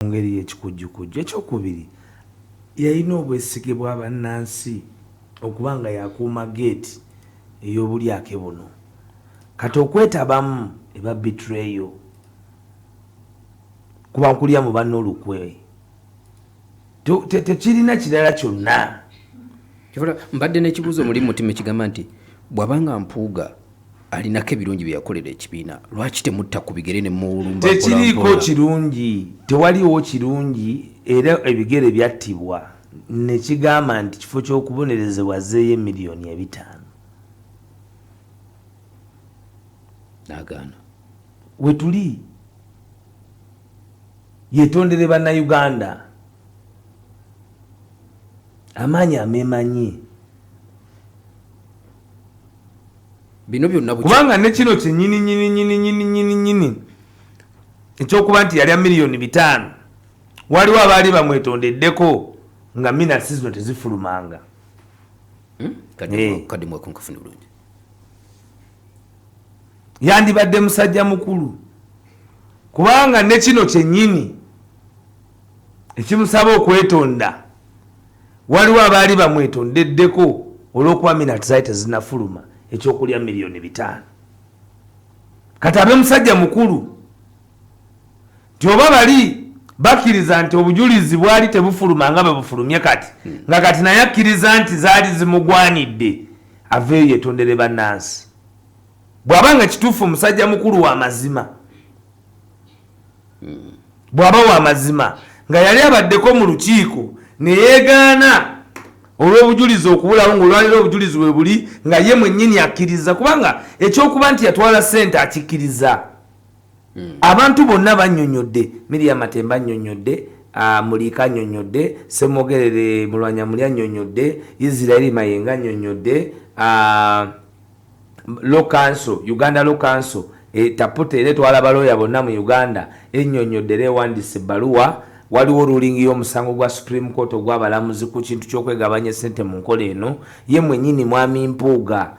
ngeri y'ekikujjukujju. Ekyokubiri yalina obwesige bw'abannansi okubanga yakuuma geeti ey'obulyake buno kati okwetabamu eba betrayal kuba nkulya mu banna olukwe tekirina kirala kyonna. Mbadde n'ekibuuzo muli mutima ekigamba nti bw'abanga Mpuuga alinako ebirungi bye yakolera ekibiina lwaki temutta ku bigere ne muwulumba? Tekiriiko kirungi, tewaliwo kirungi, era ebigere byattibwa ne kigamba nti kifo ky'okubonerezebwa zeeyo miliyoni 5. N'agaana we tuli yetondere bannayuganda amaanyi ameemanyi bino byonna kubanga ne kino kyennyini ekyokuba nti yalya miliyoni 5 waliwo abaali bamwetondeddeko nga minasi zino tezifulumanga. Kadi mweko nkafuna bulungi yandibadde musajja mukulu kubanga ne kino kyennyini ekimusaba okwetonda waliwo abaali bamwetondeddeko olw'okuba minati zaali tezinafuluma ekyokulya miliyoni 5 kati abe musajja mukulu nti oba bali bakkiriza nti obujulizi bwali tebufuluma nga bwebufulumye kati nga kati naye akkiriza nti zaali zimugwanidde aveeyo yetondere bannansi. Bw'abanga kituufu omusajja mukulu wa mazima bw'aba wa mazima nga yali abaddeko mu lukiiko ne yeegaana olw'obujulizi okubulawo ng'olwaliro obujulizi we buli nga ye mwennyini akkiriza kubanga ekyokuba nti yatwala ssente akikkiriza. Abantu bonna bannyonnyodde, Miriam Matemba annyonnyodde, Mulika annyonnyodde, Ssemogerere Mulwanyamuli annyonnyodde, Israeli Mayenga annyonnyodde, Uganda Law Council taputa era etwala abalooya bonna mu Uganda ennyonnyodde era ewandiisa ebbaluwa. Waliwo rulingi y'omusango gwa Supreme Court ogw'abalamuzi ku kintu ky'okwegabanya ssente mu nkola eno. Ye mwennyini mwami Mpuuga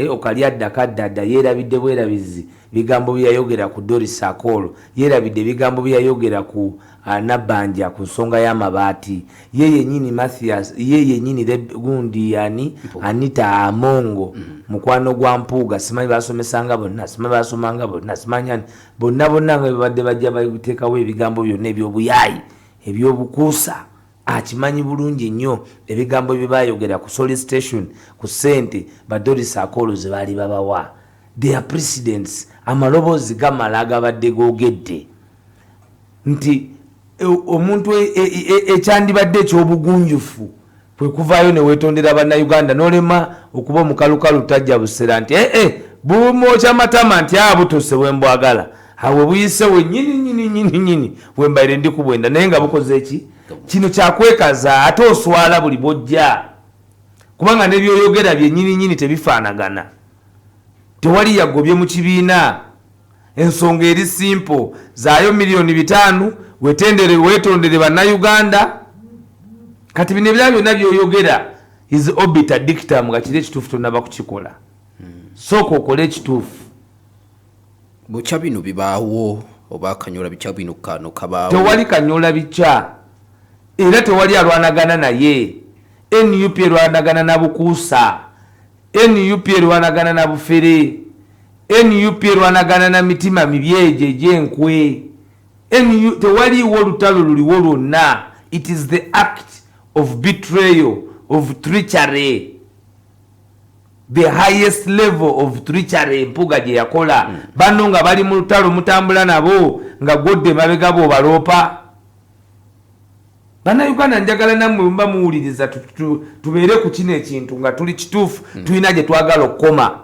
okalyadda kaddadda yeerabidde bwerabizi bigambo byayogera ku Doris Akolo, yeerabidde bigambo byayogera ku Nabbanja ku nsonga y'amabaati, ye yennyini Mathias, ye yennyini gundi yani Anita Amongo mukwano gwa Mpuuga. Simanyi basomesanga bonna, simanyi basomanga bonna, simanyi bonna nga babadde bajja babiteekawo ebigambo byonna eby'obuyaayi ebyobukuusa. Akimanyi bulungi nnyo ebigambo bye bayogera ku solicitation ku ssente ba Doris Akolo ze baali babawa. Their precedents amaloboozi gamala agabadde googedde nti omuntu ekyandibadde ekyobugunjufu kwe kuvaayo ne weetondera bannayuganda n'olema okuba omukalukalu tajja busera nti bumwokya matama nti butuse wembwagala awe buyise wennyini wembaire ndi kubwenda naye nga bukoze eki kino kyakwekaza ate oswala buli bwojja kubanga nebyoyogera byennyini tebifaanagana. Tewali yagobye mu kibiina. Ensonga eri simple, zaayo miliyoni 5 weetondere bannayuganda. Kati bino ebirala byonna byoyogera is obiter dictum nga kiri ekituufu tonnaba kukikola. Sooka okole ekituufu. Bukya bino bibaawo oba kanyola bikya bino kano kabaawo. Tewali kanyola bikya era tewali alwanagana naye. NUP erwanagana na bukuusa, NUP erwanagana na bufere, NUP erwanagana na mitima mibyeje gyenkwe. Tewaliwo olutalo luliwo lwonna. It is the act of betrayal, of treachery, the highest level of treachery Mpuuga gye yakola. Bano nga bali mu lutalo mutambula nabo nga godde mabega bo baloopa. Bannayuganda njagala nammwe mba muwuliriza tubeere ku kino ekintu nga tuli kituufu tulina gye twagala okukoma.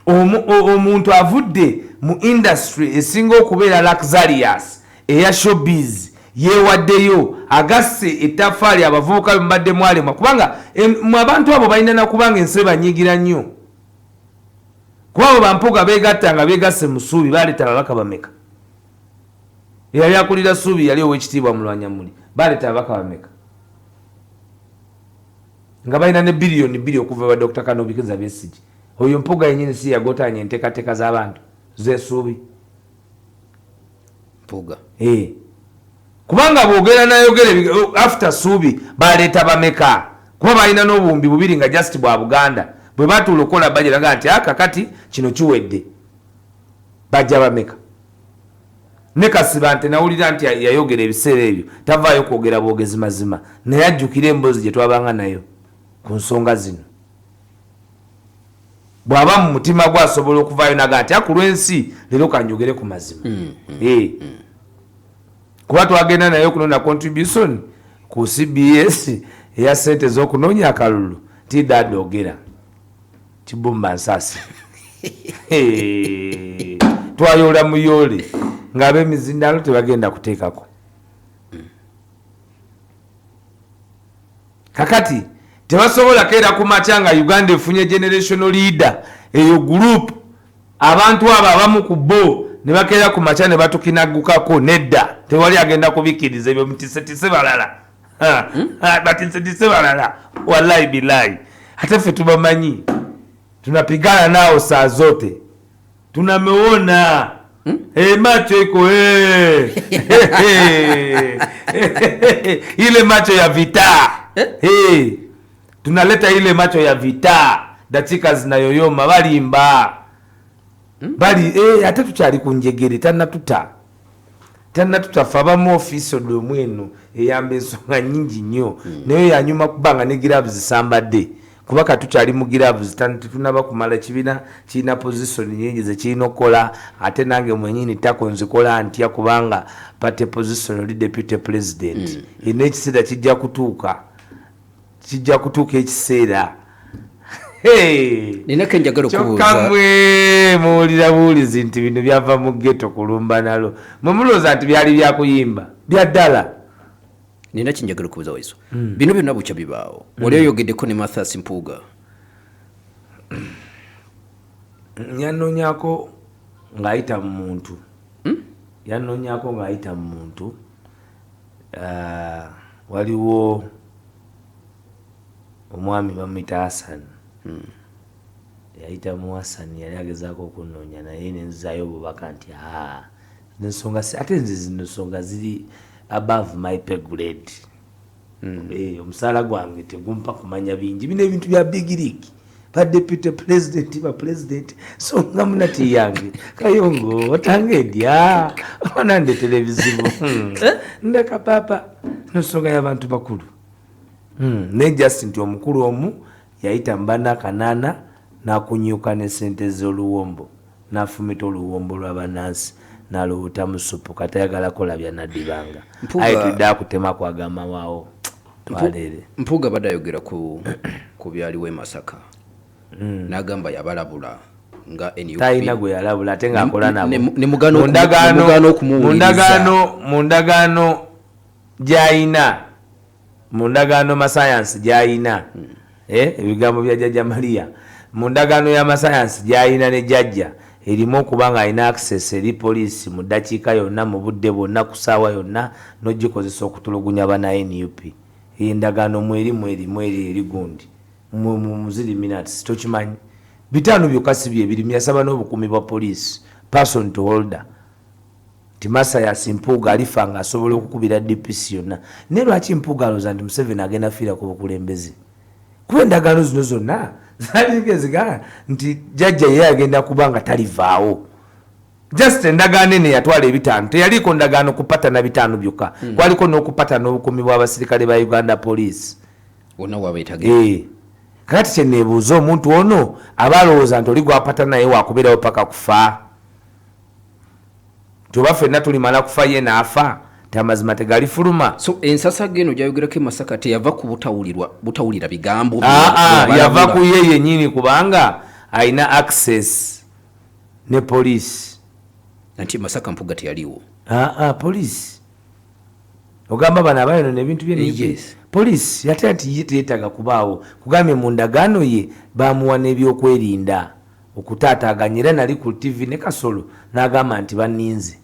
Omuntu avudde mu industry esinga okubeera luxurious eya showbiz yeewaddeyo agasse ettaffaali abavubuka bembadde mwalemwa kubanga mu abantu abo balina nakubanga ensi banyigira nnyo kuba abo Bampuuga beegatta nga beegasse mu Ssuubi baleeta ababaka bameka. Eyali akulira Ssuubi yali ow'ekitiibwa Mulwanyamuli baleeta ababaka bameka nga balina ne biliyoni 2 okuva ba Dr. Kanobikiza Besigye. Oyo Mpuuga yennyini si yagotaanya enteekateeka z'abantu z'Essuubi. Mpuuga kubanga boogera nayogere after Suubi baleeta bameka kuba balina n'obuwumbi 2 nga just bwa Buganda bwe batulokola bajiraga nti akakati kino kiwedde bajja bameka ne Kasiba nti nawulira nti yayogera ebiseera ebyo tavaayo kwogera bwogezi mazima naye ajjukira emboozi gye twabanga nayo ku nsonga zino bw'aba mu mutima gwasobola okuvaayo naga nti akulwensi leero kanjogere ku mazima kuba twagenda nayo kunona contribution ku CBS eya sente z'okunoonya akalulu tidadde ogera kibumba nsasi twayola muyole ng'ab'emizindalo tebagenda kuteekako kakati tebasobola keera ku makya nga Uganda efunye generational leader eyo group abantu abo abamu ku bo ne bakeera ku makya ne batukinagukako nedda tewali agenda kubikkiriza ebyo mutisetise balala batisetise balala wallahi bilahi hata ffe tubamanyi tunapigana nao saa zote tunameona macho iko ile macho ya vita tunaleta ile macho ya vita dakika zinayoyoma balimba bali ate tukyali ku njegere tannatuta abamu ofiisi oddo mweno eyamba ensonga nyingi nnyo naye yanyuma kubanga ne gloves sambadde kuba katukyali mu gloves tunaba kumala kibiina kirina position nyingi zekirina okukola ate nange mwenyini tako nzikola ntya kubanga pate position oli deputy president ekiseera kijja kutuuka ekiseera nina kenjagala okubuuza kamwe muwulira buwulizi nti bino byava mu ghetto kulumba nalo mumulooza nti byali byakuyimba bya ddala nina kinjagala okubuuza Waiswa bino byonna bukya bibaawo wali oyogeddeko ne Mathas Mpuuga yanonyako ng'ayita mu muntu yanonyako ng'ayita mu muntu waliwo omwami bamuyita Hassan yayita mu Hassan yali agezaako okunoonya naye nenzaayo obubaka nti ensonga ate nze zino ensonga ziri above my pay grade omusaala gwange tegumpa kumanya bingi bino ebintu bya big league ba deputy president ba president so nga munati yange kayongo otange edya onande televizivu ndeka papa nsonga y'abantu bakulu ne just nti omukulu omu yayita mbana kanana nakunyuka ne sente z'oluwombo nafumita oluwombo lw'abanansi nalowuta mu supu katayagala kola bya nadibanga ayitudde akutema kwagamba waawo twalere Mpuuga badde ayogera ku byaliwo e Masaka n'agamba yabalabula nga NUP tayina gwe yalabula ate ng'akola nabo mu ndagaano gy'ayina mu ndagaano masayansi gy'ayina ebigambo bya Jjajja Maria mu ndagaano y'amasayansi gy'ayina ne Jjajja erimu okuba ng'alina access eri poliisi mu ddakiika yonna mu budde bwonna ku ssaawa yonna n'ogikozesa okutulugunya bana NUP endagaano mwerimu eri gundi muziri minutes tokimanyi 5 byokka si bye biri myasaba n'obukuumi bwa poliisi person to holder Mathas Mpuuga alifa nga asobola okukubira DPC yonna naye lwaki Mpuuga alowooza nti Museveni agenda fiira ku bukulembeze kuba endagaano zino zonna zaligeziga nti Jjajja ye agenda kuba nga talivaawo just endagaano ene yatwala 5 teyaliko ndagaano kupatana 5 byokka kwaliko n'okupatana obukuumi bw'abasirikale ba Uganda Police wonna wabeetage kati kyeneebuuza omuntu ono aba alowooza nti oli gwapatana naye wakubeerawo paka kufa tuba ffenna tulimala kufa ye naafa amazima tegalifuluma so ensasa geno gyayogerako e Masaka teyava ku butawulira bigambo yava ku ye yennyini kubanga alina access ne poliisi nti Masaka Mpuuga teyaliwo poliisi ogamba bano abayonona ebintu bye poliisi yate nti ye teyetaaga kubaawo kugambye mu ndagaano ye bamuwa n'ebyokwerinda okutaataaganya era nali ku TV ne Kasolo n'agamba nti banninze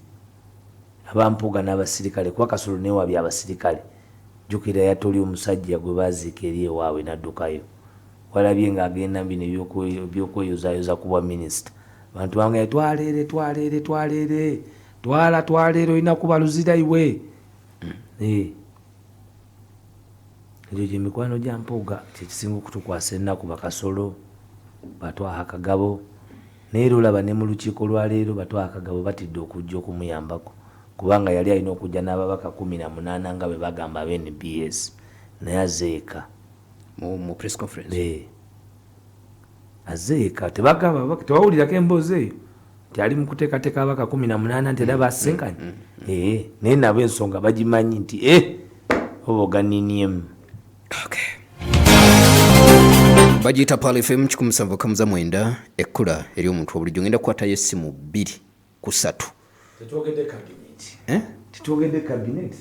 abampuuga n'abasirikale kuba Kasolo neewabye abasirikale jjukira yatoli omusajja gwe baziika eri ewaabwe n'addukayo walabye ng'agenda bino ebyokweyozayoza ku bwa minisita bantu bange twaleere twaleere olina kuba luzira iwe Ekyo gyemikwano gya Mpuuga kyekisinga okutukwasa ennaku bakasolo batwaha akagabo naye olaba ne mu lukiiko lwaleero batwaha akagabo batidde okujja okumuyambako kubanga yali alina okujja n'ababaka 18 nga bwe bagamba aba NBS naye azeeka mu press conference azeeka tewawulirako emboozi eyo nti ali mu kuteekateeka abaka 18 nti era basenkanye naye nabo ensonga bagimanyi nti oba oganiniemu. Bagiyita Pal FM 107.9 ekkula eri omuntu obulijjo ngenda kukwatayo essimu 2-3. Tetwogedde cabinet. Tetwogedde cabinet.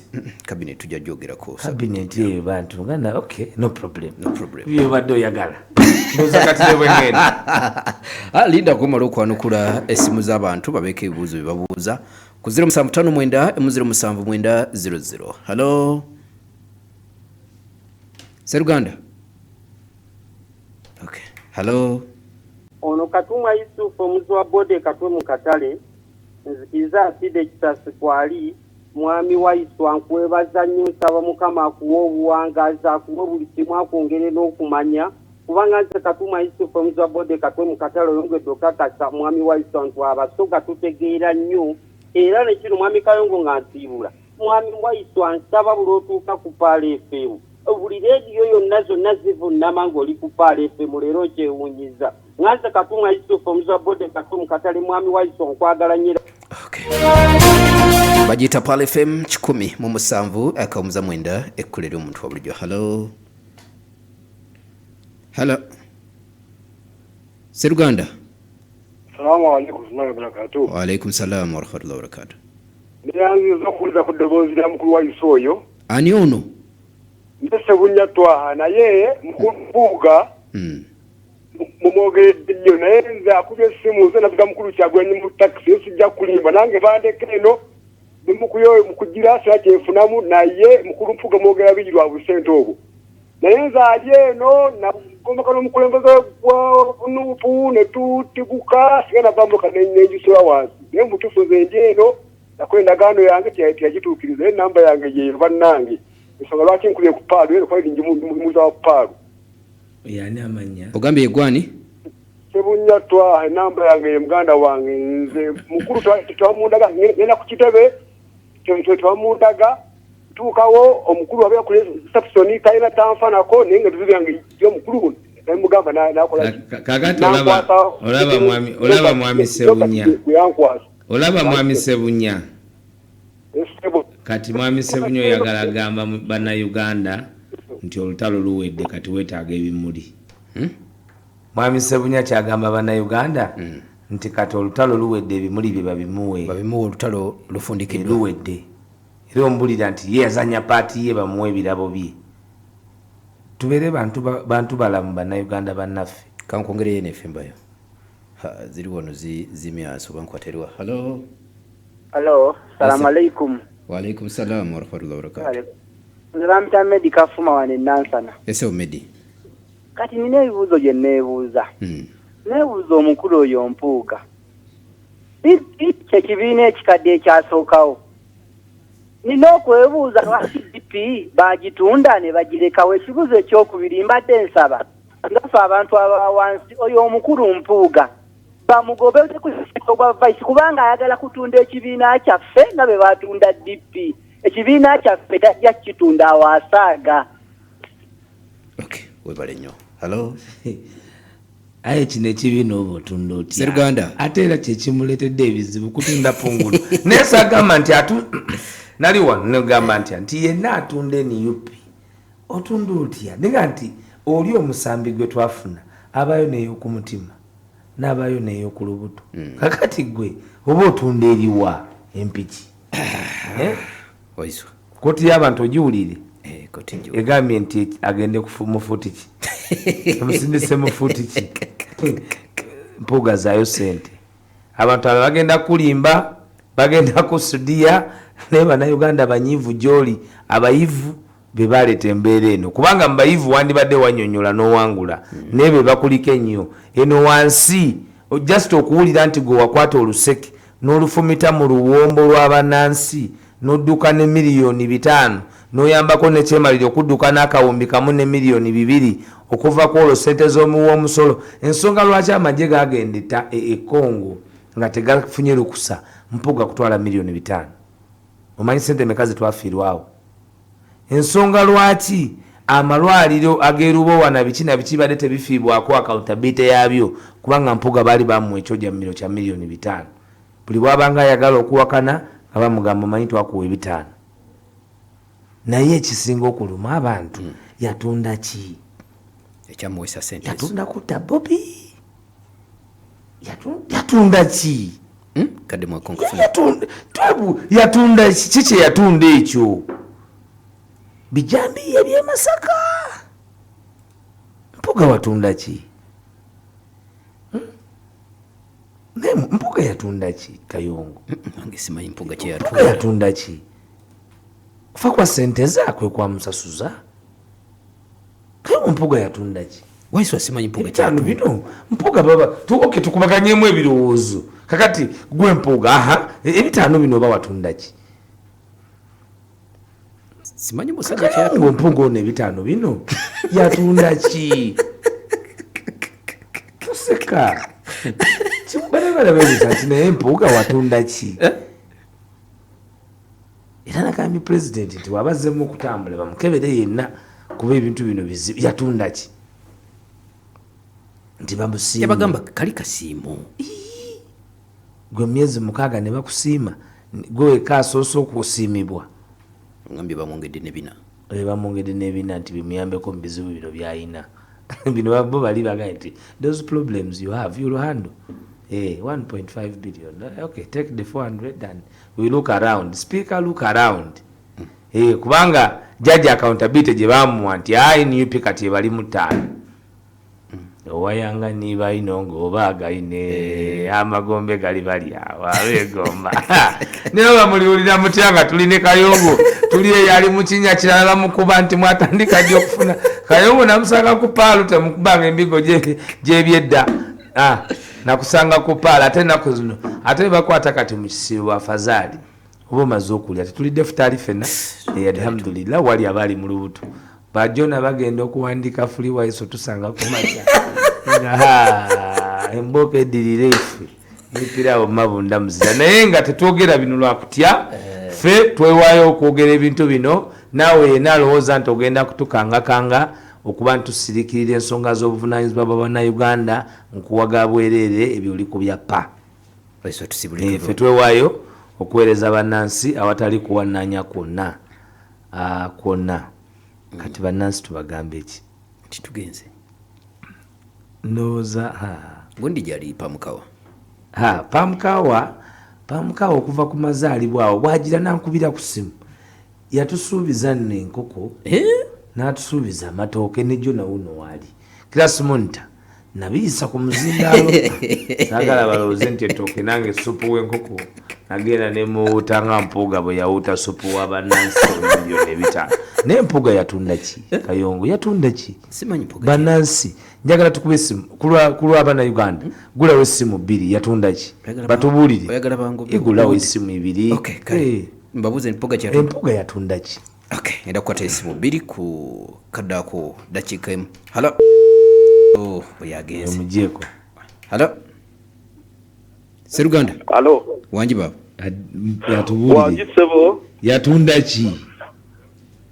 Cabinet tujja gyogerako. Cabinet bantu ngana okay no problem. Byo badde oyagala. Ndoza kati bwengenda. Linda kumala okwanukula essimu z'abantu babeeko ebibuuzo bye babuuza ku 0759 Hello. Seruganda. Okay. Hello. Ono Katumwa Yusufu omuzi wa bode katwe mu katale nzikiriza aside kitasi kwali mwami Waiswa nkwebaza nnyo nsaba Mukama akuwa obuwangazi akuwa buli kimu akwongere n'okumanya kubanga nze Katumwa Yusufu omuzi wa bode katwe mu katale oyongedde okakasa mwami Waiswa ntwabasoga tutegeera nnyo era nekino mwami Kayongo nga nsiibula mwami Waiswa nsaba buli otuuka ku Pal FM buli rediyo yonna zonna zivunnama ng'oli ku Pal FM leero kyewunyiza nganze Katumwa Yusufu omuzi wa bode katwe mu katale mwami Waiswa nkwagala nnyo. Bagiyita Pal FM 107.9 ekkula eri omuntu wa bulijjo. Hello. Seruganda. Salamu alaikum wa barakatuh. Wa alaikum salam wa rahmatullahi wa barakatuh. Ndiyanziza okuwuliza ku ddoboozi lya mukulu wa Waiswa oyo. Ani ono? Mbese bunyatwaha naye Mpuuga mumwogeredde nnyo naye nze akubye essimu ze navuga mukulu Kyagulanyi mu takisi sijja kulimba nange bandeka eno mukugira sira kyenfunamu naye mukulu Mpuuga mwogera biri lwa busente obwo naye nze ali eno nagomeka n'omukulembeze gwa Nuupu ne tutiguka siga navambuka nenjusula wansi naye mutuufu nze ndi eno nakola endagaano yange teyagituukiriza naye namba yange yeyo bannange ensonga lwaki nkubye ku Paalu era kwali ndi muza wa Paalu. Yani amanya ogambye egwani Sebunyatwa enamba yange ye muganda wange nze mukulu twamundaga ngenda ku kitebe twamundaga tuukawo omukulu abeera ku reception talina tanfanako naye nga tuzi yange y'omukulu namugamba nakola kakati olaba mwami Sebunya olaba mwami Sebunya kati mwami Sebunya oyagala gamba bannayuganda nti olutalo luwedde kati weetaaga ebimuli. Mwami Sebunya kyagamba bannayuganda nti kati olutalo luwedde ebimuli bye babimuwe olutalo lufundikiddwa luwedde era ombulira nti ye yazanya paati ye bamuwe ebirabo bye tubeere bantu balamu bannayuganda bannaffe kankwongereyo nefembayo ziri wano zimyaso bankwateriwa. Hello. Salamu alaikum. Wa alaikum salam wa rahmatullahi wa barakatuh. Nzamita Medi kafuma wane nansana. Ese Medi. Kati nina ebibuuzo gye neebuuza. Neebuuza omukulu oyo Mpuuga. Ekibiina ekikadde ekyasookawo. Nina okwebuuza lwaki DP bagitunda ne bagirekawo. Ekibuuzo ekyokubiri mbadde nsaba ngafe abantu abawansi oyo omukulu Mpuuga bamugobeze ku kisiko gwa vice kubanga ayagala kutunda ekibiina kyaffe nga bwe batunda DP. Ekibiina kyaffe tajja kitunda awasaaga. Okay, webale nnyo. Hello. Aye kino ekibiina oba otunda otya Seruganda ate era kyekimuleetedde ebizibu kutunda pungulu naye sagamba nti nali wano negamba nti yenna atunda NUP otunda otya nenga nti oli omusambi gwe twafuna abayo n'ey'okumutima n'abayo n'ey'okulubuto kakati gwe oba otunda eriwa empiki Waiswa koti y'abantu ogiwulire koti njo egambye nti agende mu fuuti ki amusindise mu fuuti ki Mpuuga zaayo sente abantu abo bagenda kulimba bagenda kusudiya naye bannayuganda banyiivu gy'oli abayivu be baleeta embeera eno kubanga mu bayivu wandibadde wanyonyola n'owangula naye be bakuliko ennyo eno wansi just okuwulira nti gwe wakwata oluseke n'olufumita mu luwombo lw'abannansi n'odduka ne miliyoni 5 n'oyambako nekyemaliro okudduka n'akawumbi kamu ne miliyoni 2 okuva ku olwo ssente z'omuwa omusolo. Ensonga lwaki amagye gagenda e Congo nga tegafunye lukusa Mpuuga kutwala miliyoni 5? Omanyi ssente meka zitwafiirwawo? Ensonga lwaki amalwaliro ag'erubowa na biki na biki badde tebifiibwako accountability yabyo, kubanga Mpuuga baali bamuwa ekyoja mmiro kya miliyoni 5. Buli bwabanga ayagala okuwakana nga bamugamba omanyi twakuwa 5. Naye ekisinga okuluma abantu yatunda ki? Ekyamuwesa ssente yatunda kutta BOBI. Yatunda ki? Kadde mwakonka yatunda kiki yatunda ekyo? Bijambiya by'e Masaka. Mpuuga watunda ki? Mpuuga yatunda ki Kayongo? Nange simanyi Mpuuga kye Mpuuga yatunda ki? Kufa kwa ssente zaakwe kwa musasuza. Kayongo Mpuuga yatunda ki? Waiswa simanyi Mpuuga kye yatunda. Bino Mpuuga baba tukubaganyemu ebirowoozo. Kakati gwe Mpuuga ebitaano bino oba watunda ki? Simanyi musajja kye yatunda. Mpuuga ono ebitaano bino yatunda ki? Toseka. Bana bebuuza nti naye Mpuuga watunda ki? Era nagambye pulezidenti nti wabazzemu okutambula bamukebere yenna kuba ebintu bino bizibu. Yatunda ki? Nti bamusiima. Yabagamba kali kasiimo. Gwe myezi 6 ne bakusiima, gwe weka asoose okusiimibwa. Ngambye bamwongedde ne 4. Bamwongedde ne 4 nti bimuyambeko mu bizibu bino by'ayina. Bino bo bali bagaye nti those problems you have you'll handle. 1.5 billion. Okay, take the 400 and we look around. Speaker, look around. Kubanga judge accountability gye bamuwa nti new picket ebali mu 5. Owayanga niba inongo obaga ine amagombe gali bali awo abegomba. Niyo bamuliwulira mutyanga tuline Kayongo tuli yali mu kinya kirala mukuba nti mwatandika gye okufuna Kayongo namusanga ku paalu temukubanga embigo gye byedda. Nakusanga ku paala ate naku zino ate bakwata kati mu kisibo afazali oba omaze okulya tetulidde futali fena. Alhamdulillah wali abali mu lubuto bajona bagenda okuwandika fuli Waiswa tusanga ku makya emboka edirire ife nipirawo mabunda muzira naye nga tetwogera bino lwakutya fe twewaayo okwogera ebintu bino naawe yena alowooza nti ogenda kutukangakanga okuba ntusirikirira ensonga z'obuvunaanyizibwa bw'Abannayuganda nkuwaga bwereere ebyo oli ku byapa. Ffe twewaayo okuweereza bannansi awatali kuwannaanya kwonna. Kati bannansi tubagambe eki? Titugenze. Ndowooza gondi gyali pamukawa. Pamukawa okuva ku mazaalibwa awo bwagira nankubira ku simu yatusuubiza nno enkoko n'atusuubiza amatooke nejjo nawuno waali kirasimonita nabiyisa ku muzindaalo naagala balowooze nti ettooke nange supu w'enkoko nagenda ne muwuuta nga Mpuuga bwe yawuuta supu w'abannansi miliyoni 5. Naye Mpuuga yatunda ki? Kayongo yatunda ki? Simanyi Mpuuga bannansi njagala tukube essimu ku lw'Abannayuganda gulawo essimu 2 yatunda ki? Batubuulire igulawo essimu 2. Mbabuuze Mpuuga kye yatunda. Mpuuga yatunda ki? Okay, enda kukwata essimu 2 ku kaddako dakiika emu. Halo. Yagenze. Mugyeko. Halo. Seruganda. Halo. Wanji baba. Yatubuulire. Wanji sebo. Yatunda ki?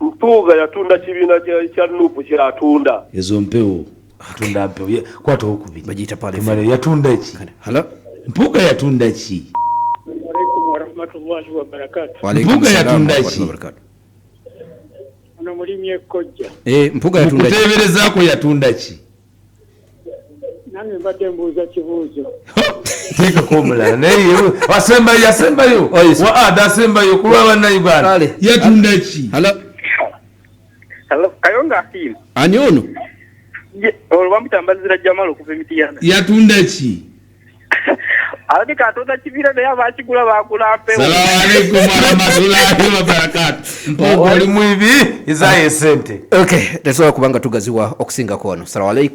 Mpuuga yatunda kibiina kya nupu kyatunda. Ezo mpewo. Yatunda mpewo. Kwata okubiri. Bagiyita pale. Tumale yatunda ki? Halo. Mpuuga yatunda ki? Alaikum warahmatullahi wabarakatuh. Mpuuga yatunda ki? Ono mulimi ekkojja. Mpuuga yatunda ki? Kuteeberezaako yatunda ki? Nange mbadde mbuuza kibuuzo. Teekako omulala naye yasembayo dasembayo ku lw'Abannayuganda yatunda ki? Hello, Kayongo afiire. Ani ono? Olwo bamutambazira Jamal okuva Emitiyana. Yatunda ki? Alabika atunda kibiina naye abakigula baagula mpewo. Salaamu alaikum warahmatullahi wabarakatuh. Mpuuga oli mu ibi izaayo esente. Okay, tesobola kubanga tugaziwa okusingako wano. Salaamu alaikum.